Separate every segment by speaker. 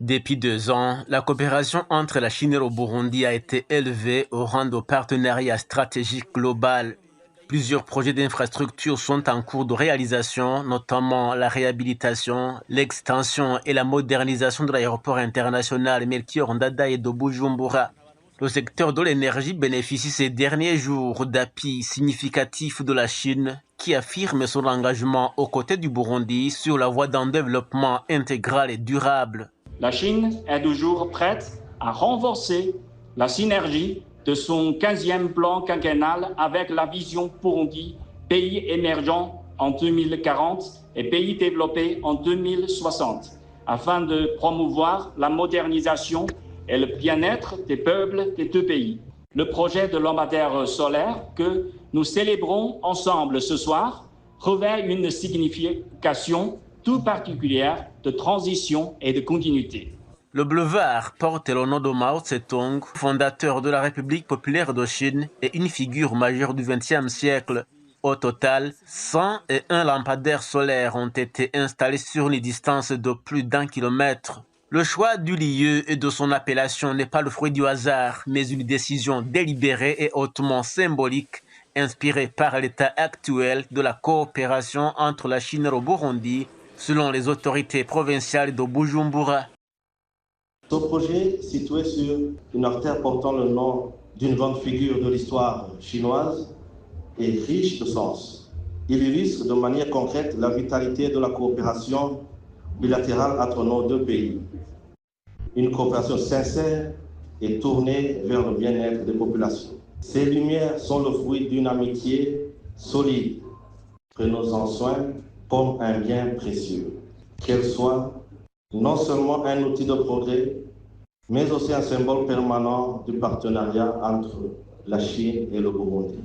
Speaker 1: Depuis 2 ans, la coopération entre la Chine et le Burundi a été élevée au rang de partenariat stratégique global. Plusieurs projets d'infrastructure sont en cours de réalisation, notamment la réhabilitation, l'extension et la modernisation de l'aéroport international Melchior Ndadaye de Bujumbura. Le secteur de l'énergie bénéficie ces derniers jours d'appui significatifs de la Chine qui affirme son engagement aux côtés du Burundi sur la voie d'un développement intégral et durable.
Speaker 2: La Chine est toujours prête à renforcer la synergie de son 15e plan quinquennal avec la vision Burundi, pays émergent en 2040 et pays développé en 2060, afin de promouvoir la modernisation et le bien-être des peuples des deux pays. Le projet de lampadaire solaire que nous célébrons ensemble ce soir revêt une signification tout particulière de transition et de continuité.
Speaker 1: Le boulevard porte le nom de Mao Tse-tung, fondateur de la République populaire de Chine et une figure majeure du XXe siècle. Au total, 101 lampadaires solaires ont été installés sur une distance de plus d'1 kilomètre. Le choix du lieu et de son appellation n'est pas le fruit du hasard, mais une décision délibérée et hautement symbolique, inspirée par l'état actuel de la coopération entre la Chine et le Burundi, selon les autorités provinciales de Bujumbura.
Speaker 3: Ce projet, situé sur une artère portant le nom d'une grande figure de l'histoire chinoise, est riche de sens. Il illustre de manière concrète la vitalité de la coopération bilatérale entre nos deux pays. Une coopération sincère et tournée vers le bien-être des populations. Ces lumières sont le fruit d'une amitié solide. Prenons-en soin comme un bien précieux. Qu'elle soit non seulement un outil de progrès, mais aussi un symbole permanent du partenariat entre la Chine et le Burundi.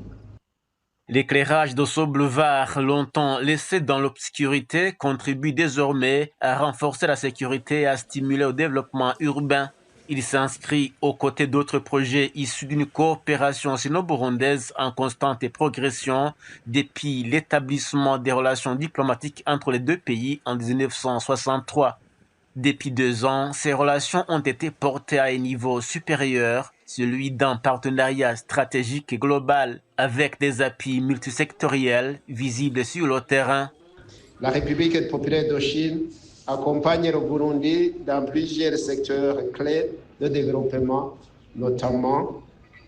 Speaker 1: L'éclairage de ce boulevard, longtemps laissé dans l'obscurité, contribue désormais à renforcer la sécurité et à stimuler le développement urbain. Il s'inscrit aux côtés d'autres projets issus d'une coopération sino-burundaise en constante progression depuis l'établissement des relations diplomatiques entre les deux pays en 1963. Depuis 2 ans, ces relations ont été portées à un niveau supérieur, celui d'un partenariat stratégique et global, avec des appuis multisectoriels visibles sur le terrain.
Speaker 4: La République populaire de Chine accompagne le Burundi dans plusieurs secteurs clés de développement, notamment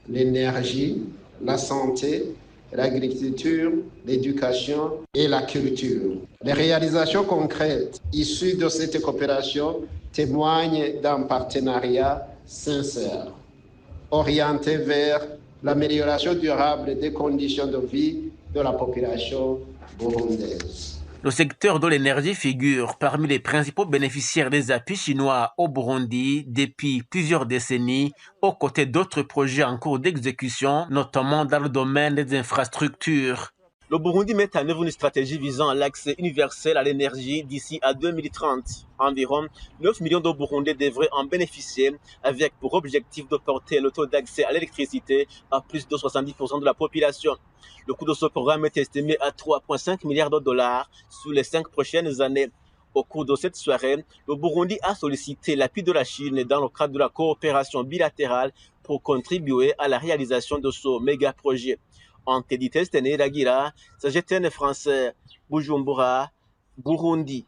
Speaker 4: l'énergie, la santé, l'agriculture, l'éducation et la culture. Les réalisations concrètes issues de cette coopération témoignent d'un partenariat sincère, orienté vers l'amélioration durable des conditions de vie de la population burundaise.
Speaker 1: Le secteur de l'énergie figure parmi les principaux bénéficiaires des appuis chinois au Burundi depuis plusieurs décennies, aux côtés d'autres projets en cours d'exécution, notamment dans le domaine des infrastructures. Le Burundi met en œuvre une stratégie visant l'accès universel à l'énergie d'ici à 2030. Environ 9 millions de Burundais devraient en bénéficier, avec pour objectif de porter le taux d'accès à l'électricité à plus de 70% de la population. Le coût de ce programme est estimé à 3,5 milliards de dollars sur les 5 prochaines années. Au cours de cette soirée, le Burundi a sollicité l'appui de la Chine dans le cadre de la coopération bilatérale pour contribuer à la réalisation de ce méga-projet. Antedite Stene Lagira, CGTN français, Bujumbura, Burundi.